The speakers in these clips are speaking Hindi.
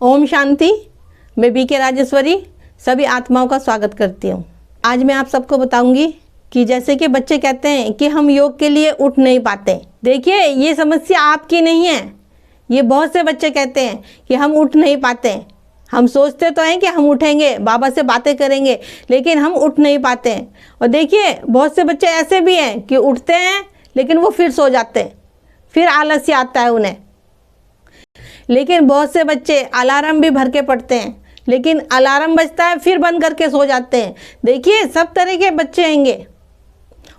ओम शांति। मैं बीके राजेश्वरी सभी आत्माओं का स्वागत करती हूँ। आज मैं आप सबको बताऊंगी कि जैसे कि बच्चे कहते हैं कि हम योग के लिए उठ नहीं पाते। देखिए, ये समस्या आपकी नहीं है। ये बहुत से बच्चे कहते हैं कि हम उठ नहीं पाते। हम सोचते तो हैं कि हम उठेंगे, बाबा से बातें करेंगे, लेकिन हम उठ नहीं पाते हैं। और देखिए, बहुत से बच्चे ऐसे भी हैं कि उठते हैं लेकिन वो फिर सो जाते हैं, फिर आलस्य आता है उन्हें। लेकिन बहुत से बच्चे अलार्म भी भर के पढ़ते हैं, लेकिन अलार्म बजता है फिर बंद करके सो जाते हैं। देखिए, सब तरह के बच्चे होंगे।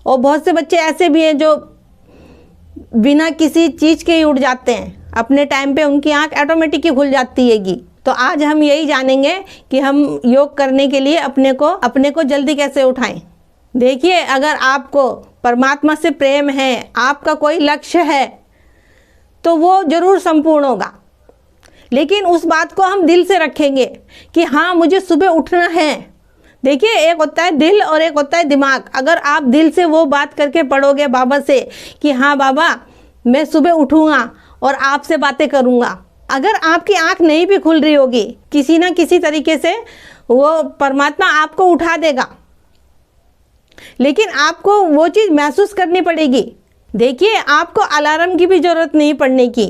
और बहुत से बच्चे ऐसे भी हैं जो बिना किसी चीज़ के ही उठ जाते हैं। अपने टाइम पे उनकी आंख ऑटोमेटिक ही खुल जाती हैगी। तो आज हम यही जानेंगे कि हम योग करने के लिए अपने को जल्दी कैसे उठाएं। देखिए, अगर आपको परमात्मा से प्रेम है, आपका कोई लक्ष्य है, तो वो जरूर संपूर्ण होगा। लेकिन उस बात को हम दिल से रखेंगे कि हाँ, मुझे सुबह उठना है। देखिए, एक होता है दिल और एक होता है दिमाग। अगर आप दिल से वो बात करके पढ़ोगे बाबा से कि हाँ बाबा, मैं सुबह उठूँगा और आपसे बातें करूँगा, अगर आपकी आंख नहीं भी खुल रही होगी, किसी ना किसी तरीके से वो परमात्मा आपको उठा देगा। लेकिन आपको वो चीज़ महसूस करनी पड़ेगी। देखिए, आपको अलार्म की भी ज़रूरत नहीं पड़ने की,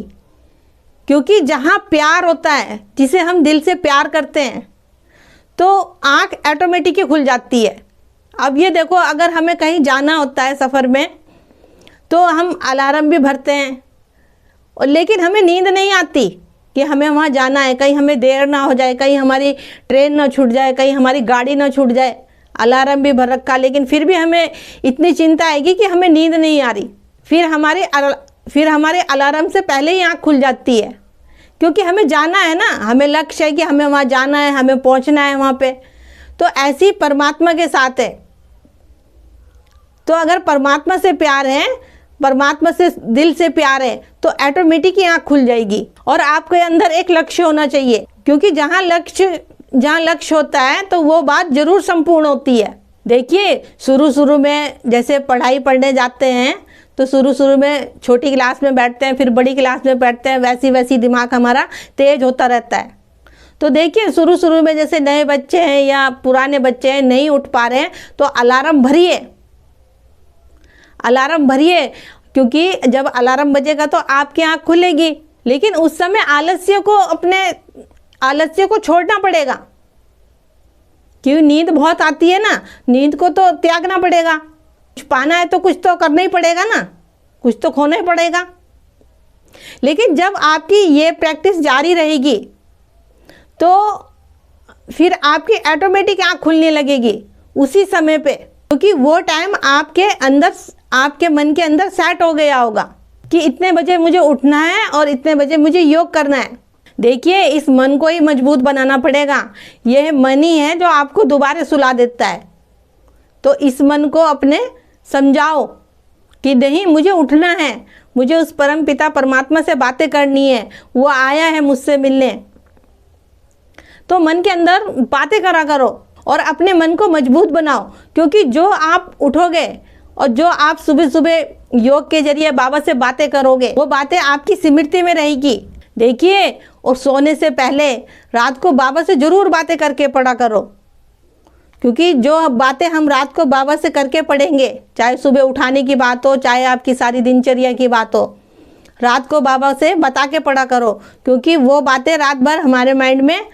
क्योंकि जहाँ प्यार होता है, जिसे हम दिल से प्यार करते हैं, तो आँख ऑटोमेटिक ही खुल जाती है। अब ये देखो, अगर हमें कहीं जाना होता है सफ़र में, तो हम अलार्म भी भरते हैं, और लेकिन हमें नींद नहीं आती कि हमें वहाँ जाना है, कहीं हमें देर ना हो जाए, कहीं हमारी ट्रेन ना छूट जाए, कहीं हमारी गाड़ी ना छूट जाए। अलार्म भी भर रखा, लेकिन फिर भी हमें इतनी चिंता आएगी कि हमें नींद नहीं आ रही। फिर हमारे अलार्म से पहले ही आँख खुल जाती है, क्योंकि हमें जाना है ना, हमें लक्ष्य है कि हमें वहाँ जाना है, हमें पहुँचना है वहाँ पे। तो ऐसी परमात्मा के साथ है। तो अगर परमात्मा से प्यार है, परमात्मा से दिल से प्यार है, तो ऑटोमेटिक ही आँख खुल जाएगी। और आपके अंदर एक लक्ष्य होना चाहिए, क्योंकि जहाँ लक्ष्य होता है तो वो बात जरूर संपूर्ण होती है। देखिए, शुरू में जैसे पढ़ाई पढ़ने जाते हैं, तो शुरू में छोटी क्लास में बैठते हैं, फिर बड़ी क्लास में बैठते हैं, वैसी दिमाग हमारा तेज होता रहता है। तो देखिए, शुरू में जैसे नए बच्चे हैं या पुराने बच्चे हैं, नहीं उठ पा रहे हैं, तो अलार्म भरिए, क्योंकि जब अलार्म बजेगा तो आपकी आँख खुलेगी। लेकिन उस समय आलस्य को छोड़ना पड़ेगा, क्योंकि नींद बहुत आती है ना, नींद को तो त्यागना पड़ेगा। कुछ पाना है तो कुछ तो करना ही पड़ेगा ना, कुछ तो खोना ही पड़ेगा। लेकिन जब आपकी ये प्रैक्टिस जारी रहेगी, तो फिर आपकी ऑटोमेटिक आँख खुलने लगेगी उसी समय पे, क्योंकि वो टाइम आपके मन के अंदर सेट हो गया होगा कि इतने बजे मुझे उठना है और इतने बजे मुझे योग करना है। देखिए, इस मन को ही मजबूत बनाना पड़ेगा। यह मन ही है जो आपको दोबारा सुला देता है। तो इस मन को अपने समझाओ कि नहीं, मुझे उठना है, मुझे उस परम पिता परमात्मा से बातें करनी है, वो आया है मुझसे मिलने। तो मन के अंदर बातें करा करो और अपने मन को मजबूत बनाओ, क्योंकि जो आप उठोगे और जो आप सुबह योग के जरिए बाबा से बातें करोगे, वो बातें आपकी स्मृति में रहेगी। देखिए, और सोने से पहले रात को बाबा से ज़रूर बातें करके पढ़ा करो, क्योंकि जो बातें हम रात को बाबा से करके पढ़ेंगे, चाहे सुबह उठाने की बात हो, चाहे आपकी सारी दिनचर्या की बात हो, रात को बाबा से बता के पढ़ा करो, क्योंकि वो बातें रात भर हमारे माइंड में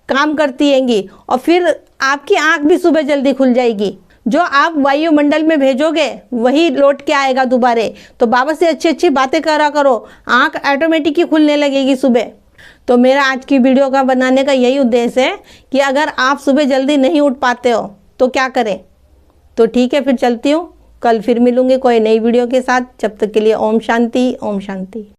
काम करती हैंगी। और फिर आपकी आँख भी सुबह जल्दी खुल जाएगी। जो आप वायुमंडल में भेजोगे वही लौट के आएगा दोबारे। तो बाबा से अच्छी बातें करा करो, आँख ऑटोमेटिक ही खुलने लगेगी सुबह। तो मेरा आज की वीडियो का बनाने का यही उद्देश्य है कि अगर आप सुबह जल्दी नहीं उठ पाते हो तो क्या करें। तो ठीक है, फिर चलती हूँ। कल फिर मिलूँगी कोई नई वीडियो के साथ। जब तक के लिए ओम शांति, ओम शांति।